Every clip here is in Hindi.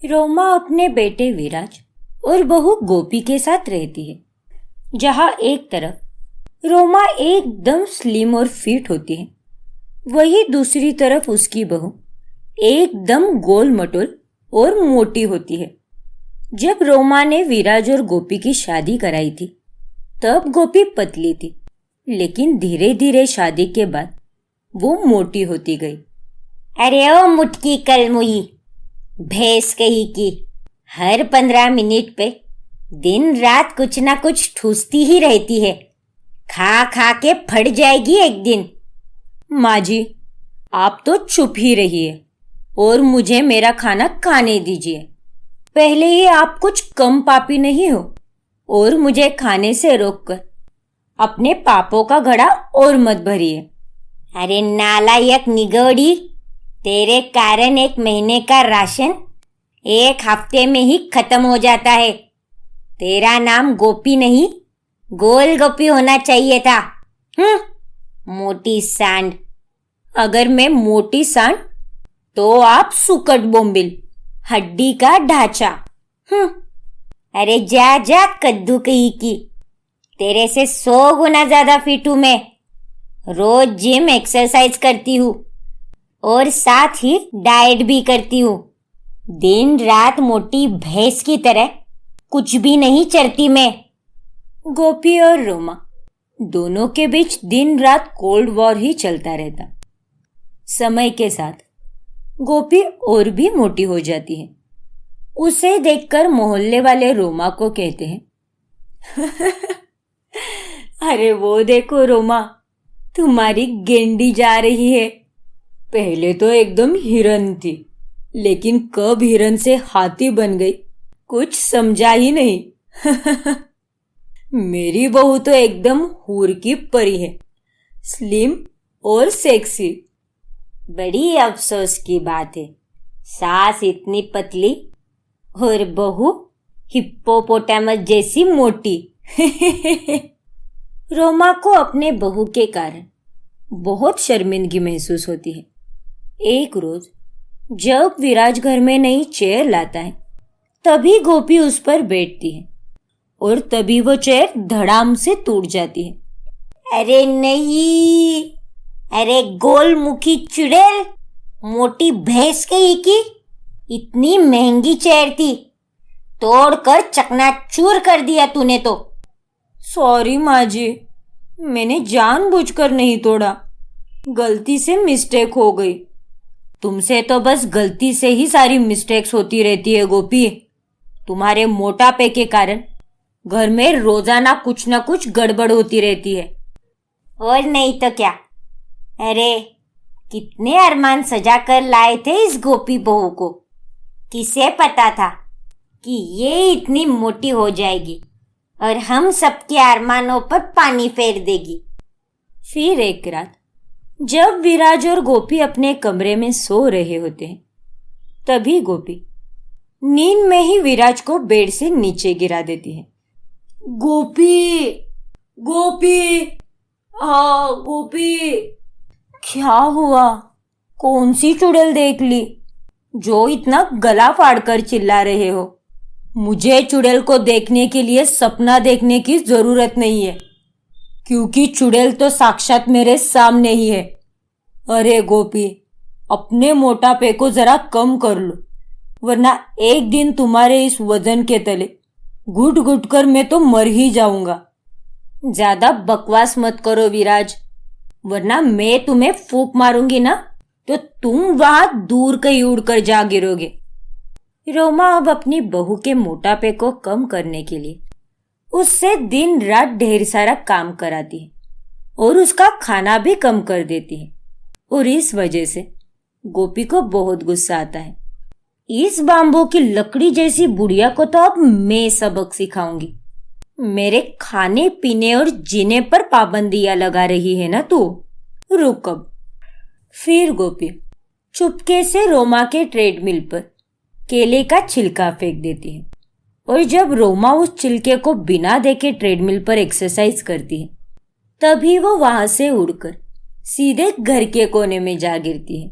रोमा अपने बेटे विराज और बहू गोपी के साथ रहती है। जहाँ एक तरफ रोमा एकदम स्लिम और फिट होती है, वही दूसरी तरफ उसकी बहू एकदम गोल मटोल और मोटी होती है। जब रोमा ने विराज और गोपी की शादी कराई थी, तब गोपी पतली थी, लेकिन धीरे धीरे शादी के बाद वो मोटी होती गई। अरे ओ मुटकी कलमुई, भैंस कही की, हर 15 मिनट पे दिन रात कुछ ना कुछ ठूसती ही रहती है। खा खा के फट जाएगी एक दिन। माँ जी, आप तो चुप ही रहिए और मुझे मेरा खाना खाने दीजिए। पहले ही आप कुछ कम पापी नहीं हो और मुझे खाने से रोककर अपने पापों का घड़ा और मत भरिए। अरे नालायक निगोड़ी, तेरे कारण एक महीने का राशन एक हफ्ते में ही खत्म हो जाता है। तेरा नाम गोपी नहीं, गोल गोपी होना चाहिए था। मोटी सांड। अगर मैं मोटी सांड तो आप सुकट बोम्बिल, हड्डी का ढांचा। अरे जा जा कद्दू कही की, तेरे से 100 गुना ज्यादा फिट हूं मैं। रोज जिम एक्सरसाइज करती हूँ और साथ ही डाइट भी करती हूँ। दिन रात मोटी भैंस की तरह कुछ भी नहीं चरती मैं। गोपी और रोमा दोनों के बीच दिन रात कोल्ड वॉर ही चलता रहता। समय के साथ गोपी और भी मोटी हो जाती है। उसे देखकर मोहल्ले वाले रोमा को कहते हैं अरे वो देखो रोमा, तुम्हारी गेंडी जा रही है। पहले तो एकदम हिरन थी, लेकिन कब हिरन से हाथी बन गई कुछ समझा ही नहीं। मेरी बहू तो एकदम हूर की परी है, स्लिम और सेक्सी। बड़ी अफसोस की बात है, सास इतनी पतली और बहू हिप्पोपोटामस जैसी मोटी। रोमा को अपने बहू के कारण बहुत शर्मिंदगी महसूस होती है। एक रोज जब विराज घर में नई चेयर लाता है, तभी गोपी उस पर बैठती है और तभी वो चेयर धड़ाम से टूट जाती है। अरे नहीं, अरे गोल मुखी चुड़ैल, मोटी भैंस कही की, इतनी महंगी चेयर थी, तोड़कर चकनाचूर कर दिया तूने तो। सॉरी माँ जी, मैंने जानबूझकर नहीं तोड़ा, गलती से मिस्टेक हो गई। तुमसे तो बस गलती से ही सारी मिस्टेक्स होती रहती है गोपी। तुम्हारे मोटापे के कारण घर में रोजाना कुछ ना कुछ गड़बड़ होती रहती है। और नहीं तो क्या। अरे कितने अरमान सजा कर लाए थे इस गोपी बहू को। किसे पता था कि ये इतनी मोटी हो जाएगी और हम सबके अरमानों पर पानी फेर देगी। फिर एक रात जब विराज और गोपी अपने कमरे में सो रहे होते हैं, तभी गोपी नींद में ही विराज को बेड से नीचे गिरा देती है। गोपी, गोपी, हाँ गोपी। क्या हुआ? कौन सी चुड़ैल देख ली जो इतना गला फाड़कर चिल्ला रहे हो? मुझे चुड़ैल को देखने के लिए सपना देखने की जरूरत नहीं है, क्योंकि चुड़ैल तो साक्षात मेरे सामने ही है। अरे गोपी, अपने मोटापे को जरा कम कर लो, वरना एक दिन तुम्हारे इस वजन के तले घुट घुट कर मैं तो मर ही जाऊंगा। ज्यादा बकवास मत करो विराज, वरना मैं तुम्हें फूंक मारूंगी ना तो तुम वहां दूर कहीं उड़कर जा गिरोगे। रोमा अब अपनी बहू के मोटापे को कम करने के लिए उससे दिन रात ढेर सारा काम कराती है और उसका खाना भी कम कर देती है। और इस वजह से गोपी को बहुत गुस्सा आता है। इस बाम्बू की लकड़ी जैसी बुढ़िया को तो अब मैं सबक सिखाऊंगी। मेरे खाने पीने और जीने पर पाबंदियां लगा रही है ना तू, रुक अब। फिर गोपी चुपके से रोमा के ट्रेडमिल पर केले का छिलका फेंक देती है और जब रोमा उस छिलके को बिना देखे ट्रेडमिल पर एक्सरसाइज करती है, तभी वो वहां से उड़कर सीधे घर के कोने में जा गिरती है।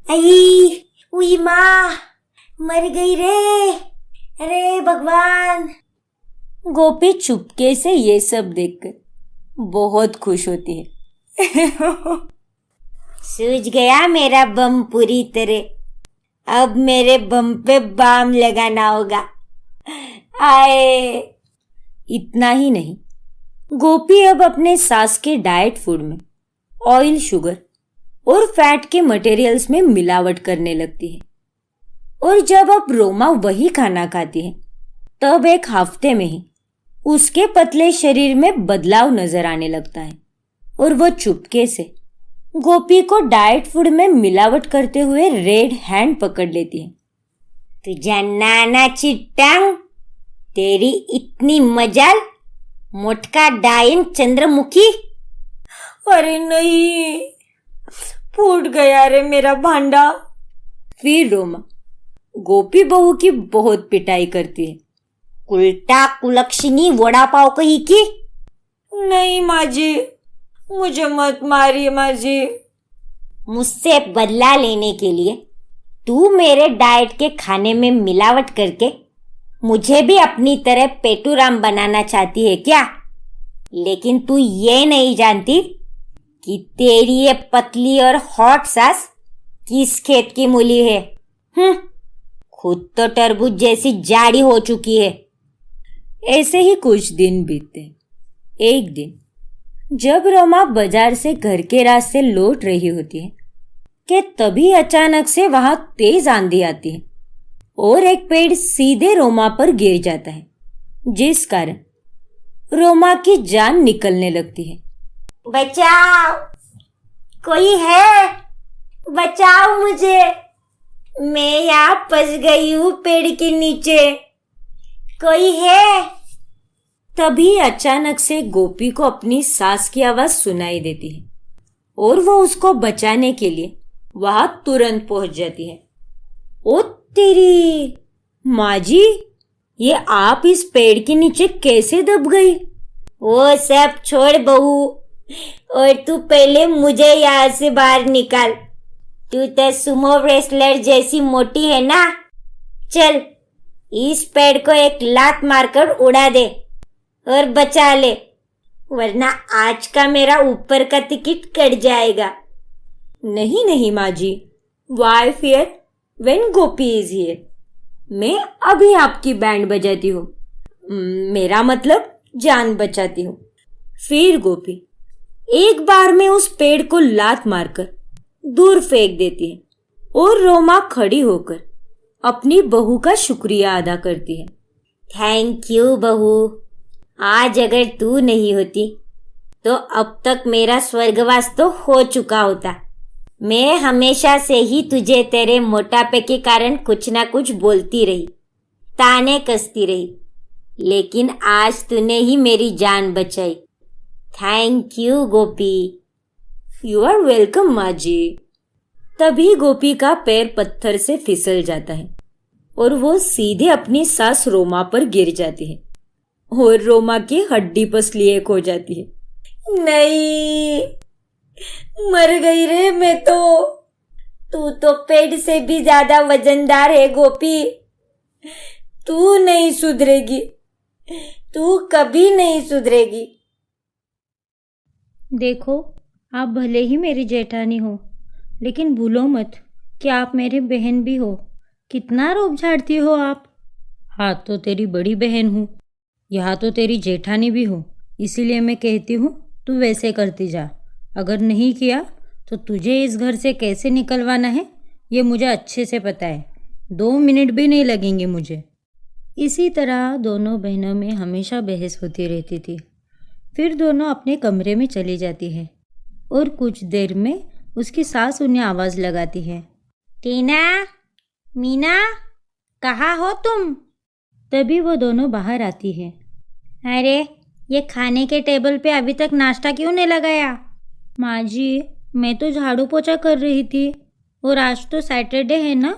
आई, उई माँ, मर गई रे, अरे भगवान। गोपी चुपके से ये सब देखकर बहुत खुश होती है। सूझ गया मेरा बम पूरी तरह। अब मेरे बम पे बाम लगाना होगा। आए। इतना ही नहीं, गोपी अब अपने सास के डाइट फूड में ऑयल, शुगर और फैट के मटेरियल्स में मिलावट करने लगती है। और जब अब रोमा वही खाना खाती है, तब एक हफ्ते में ही उसके पतले शरीर में बदलाव नजर आने लगता है और वो चुपके से गोपी को डाइट फूड में मिलावट करते हुए रेड हैंड पकड़ लेती है। तुझा नाना चिट्टांग, तेरी इतनी मजाल, मोटका डायन चंद्रमुखी। अरे नहीं, फूट गया रे मेरा भांडा। फिर रोमा गोपी बहू की बहुत पिटाई करती है। उल्टा कुलक्षणी वड़ा पाव कही की। नहीं माँ जी, मुझे मत मारिए माँ जी। मुझसे बदला लेने के लिए तू मेरे डाइट के खाने में मिलावट करके मुझे भी अपनी तरह पेटूराम बनाना चाहती है क्या? लेकिन तू ये नहीं जानती कि तेरी ये पतली और हॉट सास किस खेत की मूली है। खुद तो तरबूज जैसी जाड़ी हो चुकी है। ऐसे ही कुछ दिन बीतते। एक दिन जब रोमा बाजार से घर के रास्ते लौट रही होती है कि तभी अचानक से वहां तेज आंधी आती है और एक पेड़ सीधे रोमा पर गिर जाता है, जिस कारण रोमा की जान निकलने लगती है। बचाओ, कोई है, बचाओ मुझे, मैं यहाँ फंस गई हूँ पेड़ के नीचे, कोई है। तभी अचानक से गोपी को अपनी सास की आवाज सुनाई देती है और वो उसको बचाने के लिए वहां तुरंत पहुंच जाती है। ओ तेरी माँ जी, ये आप इस पेड़ के नीचे कैसे दब गई? वो सब छोड़ बहू, और तू पहले मुझे यहाँ से बाहर निकाल। तू तो सुमो रेसलर जैसी मोटी है ना। चल, इस पेड़ को एक लात मारकर उड़ा दे और बचा ले, वरना आज का मेरा ऊपर का टिकट कट जाएगा। नहीं नहीं माँ जी, why fear when Gopi is here. मैं अभी आपकी बैंड बजाती हूँ, मेरा मतलब जान बचाती हूँ। फिर गोपी एक बार में उस पेड़ को लात मारकर दूर फेंक देती है और रोमा खड़ी होकर अपनी बहू का शुक्रिया अदा करती है। थैंक यू बहू, आज अगर तू नहीं होती तो अब तक मेरा स्वर्गवास तो हो चुका होता। मैं हमेशा से ही तुझे तेरे मोटापे के कारण कुछ ना कुछ बोलती रही, ताने कसती रही, लेकिन आज तूने ही मेरी जान बचाई। Thank you Gopi. You are welcome माँ जी। तभी गोपी का पैर पत्थर से फिसल जाता है और वो सीधे अपनी सास रोमा पर गिर जाती है और रोमा की हड्डी पसली एक हो जाती है। नहीं, मर गई रे मैं तो। तू तो पेड़ से भी ज्यादा वजनदार है गोपी। तू नहीं सुधरेगी, तू कभी नहीं सुधरेगी। देखो, आप भले ही मेरी जेठानी हो, लेकिन भूलो मत कि आप मेरी बहन भी हो। कितना रोब झाड़ती हो आप। हाँ तो तेरी बड़ी बहन हूँ, यहाँ तो तेरी जेठानी भी हो, इसीलिए मैं कहती हूँ तू वैसे करती जा। अगर नहीं किया तो तुझे इस घर से कैसे निकलवाना है ये मुझे अच्छे से पता है। 2 मिनट भी नहीं लगेंगे मुझे। इसी तरह दोनों बहनों में हमेशा बहस होती रहती थी। फिर दोनों अपने कमरे में चली जाती है और कुछ देर में उसकी सास उन्हें आवाज़ लगाती है। टीना, मीना, कहाँ हो तुम? तभी वो दोनों बाहर आती है। अरे, ये खाने के टेबल पे अभी तक नाश्ता क्यों नहीं लगाया? माँ जी, मैं तो झाड़ू पोछा कर रही थी और आज तो सैटरडे है ना,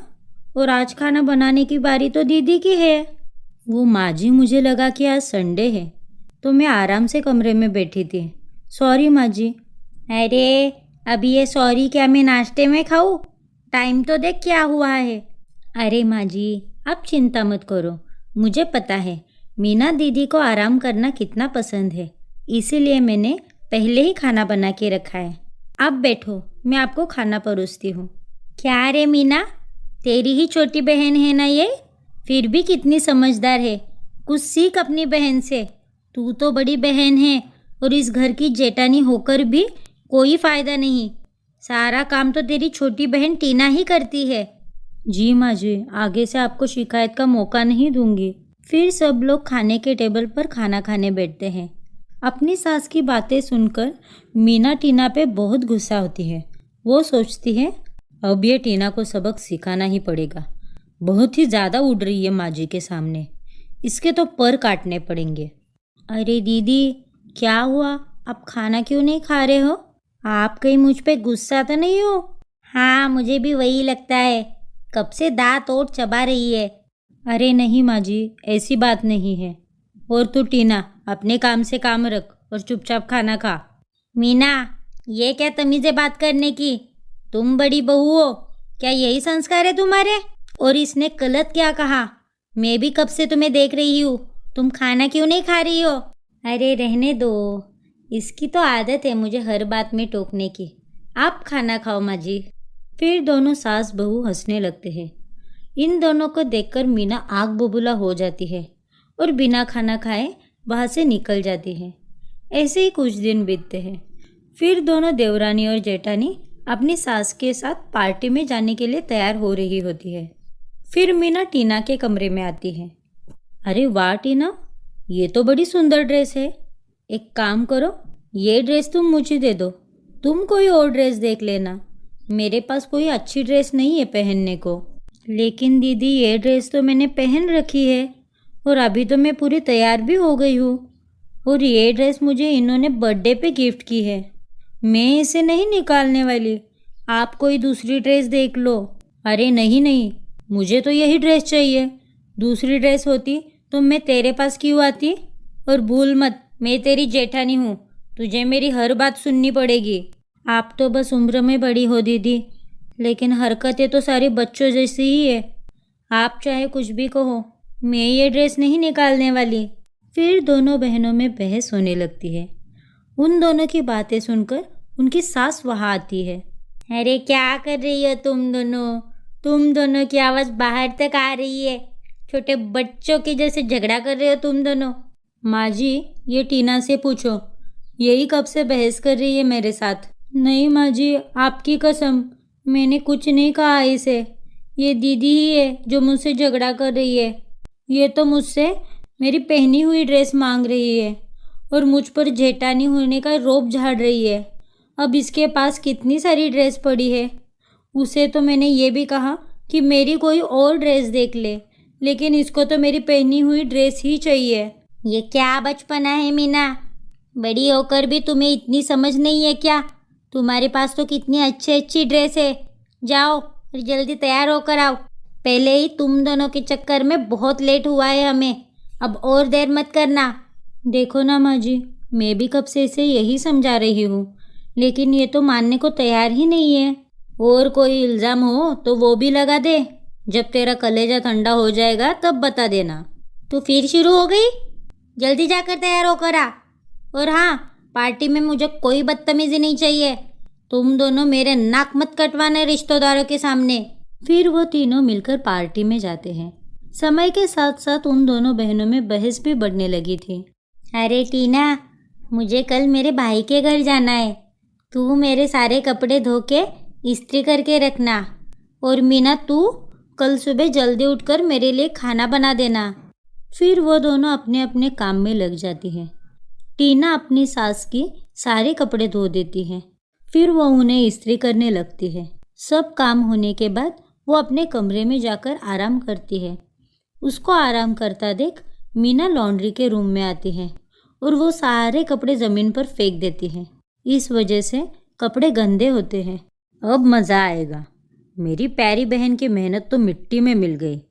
और आज खाना बनाने की बारी तो दीदी की है। वो माँ जी, मुझे लगा कि आज संडे है तो मैं आराम से कमरे में बैठी थी। सॉरी माँ जी। अरे, अभी ये सॉरी क्या मैं नाश्ते में खाऊं? टाइम तो देख क्या हुआ है। अरे माँ जी, आप चिंता मत करो। मुझे पता है मीना दीदी को आराम करना कितना पसंद है, इसीलिए मैंने पहले ही खाना बना के रखा है। आप बैठो, मैं आपको खाना परोसती हूँ। क्या रे मीना, तेरी ही छोटी बहन है ना ये? फिर भी कितनी समझदार है। कुछ सीख अपनी बहन से। तू तो बड़ी बहन है और इस घर की जेठानी होकर भी कोई फ़ायदा नहीं। सारा काम तो तेरी छोटी बहन टीना ही करती है। जी माँ जी, आगे से आपको शिकायत का मौका नहीं दूंगी। फिर सब लोग खाने के टेबल पर खाना खाने बैठते हैं। अपनी सास की बातें सुनकर मीना टीना पे बहुत गुस्सा होती है। वो सोचती है अब ये टीना को सबक सिखाना ही पड़ेगा। बहुत ही ज़्यादा उड़ रही है माँ जी के सामने, इसके तो पर काटने पड़ेंगे। अरे दीदी, क्या हुआ? आप खाना क्यों नहीं खा रहे हो? आप कहीं मुझ पे गुस्सा तो नहीं हो? हाँ, मुझे भी वही लगता है। कब से दांत ओट चबा रही है। अरे नहीं माँ जी, ऐसी बात नहीं है। और तू टीना, अपने काम से काम रख और चुपचाप खाना खा। मीना, ये क्या तमीज़ है बात करने की? तुम बड़ी बहू हो, क्या यही संस्कार है तुम्हारे? और इसने गलत क्या कहा? मैं भी कब से तुम्हें देख रही हूँ, तुम खाना क्यों नहीं खा रही हो? अरे रहने दो, इसकी तो आदत है मुझे हर बात में टोकने की। आप खाना खाओ माँ जी। फिर दोनों सास बहू हंसने लगते हैं। इन दोनों को देखकर मीना आग बबूला हो जाती है और बिना खाना खाए वहाँ से निकल जाती है। ऐसे ही कुछ दिन बीतते हैं। फिर दोनों देवरानी और जेठानी अपनी सास के साथ पार्टी में जाने के लिए तैयार हो रही होती है। फिर मीना टीना के कमरे में आती है। अरे वाह टीना, ये तो बड़ी सुंदर ड्रेस है। एक काम करो, ये ड्रेस तुम मुझे दे दो, तुम कोई और ड्रेस देख लेना। मेरे पास कोई अच्छी ड्रेस नहीं है पहनने को। लेकिन दीदी, ये ड्रेस तो मैंने पहन रखी है और अभी तो मैं पूरी तैयार भी हो गई हूँ। और ये ड्रेस मुझे इन्होंने बर्थडे पे गिफ्ट की है, मैं इसे नहीं निकालने वाली। आप कोई दूसरी ड्रेस देख लो। अरे नहीं नहीं, मुझे तो यही ड्रेस चाहिए। दूसरी ड्रेस होती तो मैं तेरे पास क्यों आती? और भूल मत, मैं तेरी जेठानी हूँ, तुझे मेरी हर बात सुननी पड़ेगी। आप तो बस उम्र में बड़ी हो दीदी, लेकिन हरकतें तो सारी बच्चों जैसी ही है। आप चाहे कुछ भी कहो, मैं ये ड्रेस नहीं निकालने वाली। फिर दोनों बहनों में बहस होने लगती है। उन दोनों की बातें सुनकर उनकी सास वहाँ आती है। अरे क्या कर रही हो तुम दोनों? तुम दोनों की आवाज़ बाहर तक आ रही है। छोटे बच्चों के जैसे झगड़ा कर रहे हो तुम दोनों। माँ जी, ये टीना से पूछो, यही कब से बहस कर रही है मेरे साथ। नहीं माँ जी, आपकी कसम, मैंने कुछ नहीं कहा इसे। ये दीदी ही है जो मुझसे झगड़ा कर रही है। ये तो मुझसे मेरी पहनी हुई ड्रेस मांग रही है और मुझ पर जेठानी होने का रोब झाड़ रही है। अब इसके पास कितनी सारी ड्रेस पड़ी है। उसे तो मैंने ये भी कहा कि मेरी कोई और ड्रेस देख ले, लेकिन इसको तो मेरी पहनी हुई ड्रेस ही चाहिए। ये क्या बचपना है मीना? बड़ी होकर भी तुम्हें इतनी समझ नहीं है क्या? तुम्हारे पास तो कितनी अच्छी अच्छी ड्रेस है। जाओ जल्दी तैयार होकर आओ। पहले ही तुम दोनों के चक्कर में बहुत लेट हुआ है हमें, अब और देर मत करना। देखो ना माँ जी, मैं भी कब से इसे यही समझा रही हूँ, लेकिन ये तो मानने को तैयार ही नहीं है। और कोई इल्ज़ाम हो तो वो भी लगा दे। जब तेरा कलेजा ठंडा हो जाएगा तब बता देना। तो फिर शुरू हो गई? जल्दी जाकर तैयार होकर आ। और हाँ, पार्टी में मुझे कोई बदतमीजी नहीं चाहिए। तुम दोनों मेरे नाक मत कटवाने रिश्तेदारों के सामने। फिर वो तीनों मिलकर पार्टी में जाते हैं। समय के साथ साथ उन दोनों बहनों में बहस भी बढ़ने लगी थी। अरे टीना, मुझे कल मेरे भाई के घर जाना है। तू मेरे सारे कपड़े धो के इस्त्री करके रखना। और मीना, तू कल सुबह जल्दी उठकर मेरे लिए खाना बना देना। फिर वो दोनों अपने अपने काम में लग जाती हैं। टीना अपनी सास की सारे कपड़े धो देती है, फिर वो उन्हें इस्त्री करने लगती है। सब काम होने के बाद वो अपने कमरे में जाकर आराम करती है। उसको आराम करता देख मीना लॉन्ड्री के रूम में आती है और वो सारे कपड़े ज़मीन पर फेंक देती है। इस वजह से कपड़े गंदे होते हैं। अब मज़ा आएगा। मेरी प्यारी बहन की मेहनत तो मिट्टी में मिल गई।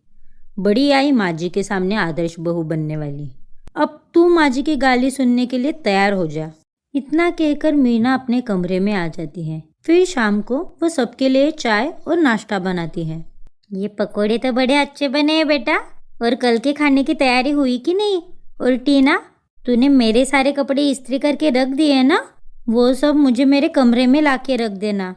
बड़ी आई माँ जी के सामने आदर्श बहू बनने वाली। अब तू माँ जी की गाली सुनने के लिए तैयार हो जा। इतना कहकर मीना अपने कमरे में आ जाती है। फिर शाम को वो सबके लिए चाय और नाश्ता बनाती है। ये पकोड़े तो बड़े अच्छे बने हैं बेटा। और कल के खाने की तैयारी हुई कि नहीं? और टीना, तूने मेरे सारे कपड़े इस्त्री करके रख दिए हैं ना? वो सब मुझे मेरे कमरे में ला के रख देना।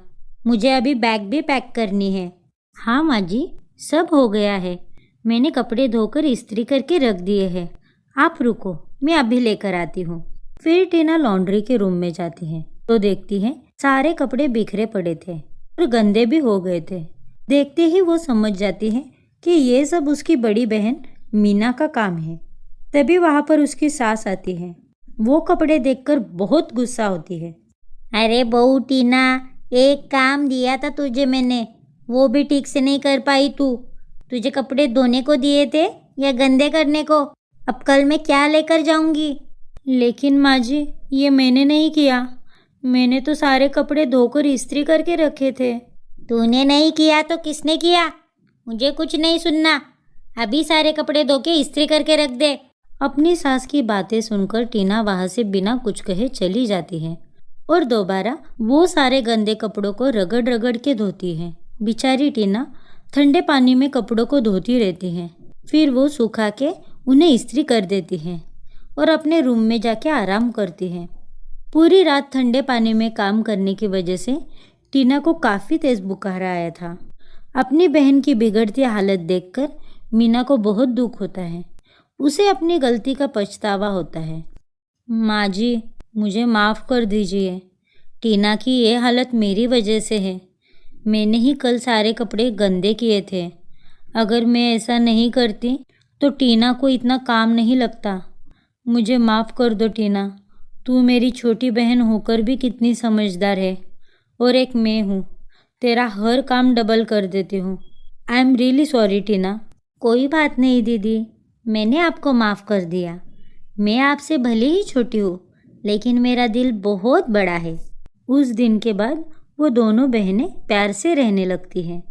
मुझे अभी बैग भी पैक करनी है। हाँ माँ जी, सब हो गया है। मैंने कपड़े धोकर इस्त्री करके रख दिए हैं। आप रुको, मैं अभी लेकर आती हूँ। फिर टीना लॉन्ड्री के रूम में जाती है तो देखती है सारे कपड़े बिखरे पड़े थे और गंदे भी हो गए थे। देखते ही वो समझ जाती है कि ये सब उसकी बड़ी बहन मीना का काम है। तभी वहाँ पर उसकी सास आती है। वो कपड़े देखकर बहुत गुस्सा होती है। अरे बहू टीना, एक काम दिया था तुझे मैंने, वो भी ठीक से नहीं कर पाई तू। तुझे कपड़े धोने को दिए थे या गंदे करने को? अब कल मैं क्या लेकर जाऊंगी? लेकिन माँ जी, ये मैंने नहीं किया। मैंने तो सारे कपड़े धोकर इस्त्री करके रखे थे। तूने नहीं किया तो किसने किया? मुझे कुछ नहीं सुनना। अभी सारे कपड़े धो के इस्त्री करके रख दे। अपनी सास की बातें सुनकर टीना वहाँ से बिना कुछ कहे चली जाती है और दोबारा वो सारे गंदे कपड़ों को रगड़ रगड़ के धोती है। बेचारी टीना ठंडे पानी में कपड़ों को धोती रहती है। फिर वो सुखा के उन्हें इस्त्री कर देती है और अपने रूम में जाके आराम करती है। पूरी रात ठंडे पानी में काम करने की वजह से टीना को काफ़ी तेज़ बुखार आया था। अपनी बहन की बिगड़ती हालत देखकर मीना को बहुत दुख होता है। उसे अपनी गलती का पछतावा होता है। माँ जी, मुझे माफ़ कर दीजिए। टीना की ये हालत मेरी वजह से है। मैंने ही कल सारे कपड़े गंदे किए थे। अगर मैं ऐसा नहीं करती तो टीना को इतना काम नहीं लगता। मुझे माफ़ कर दो टीना। तू मेरी छोटी बहन होकर भी कितनी समझदार है और एक मैं हूँ, तेरा हर काम डबल कर देती हूँ। आई एम रियली सॉरी टीना। कोई बात नहीं दीदी, मैंने आपको माफ़ कर दिया। मैं आपसे भले ही छोटी हूँ, लेकिन मेरा दिल बहुत बड़ा है। उस दिन के बाद वो दोनों बहनें प्यार से रहने लगती हैं।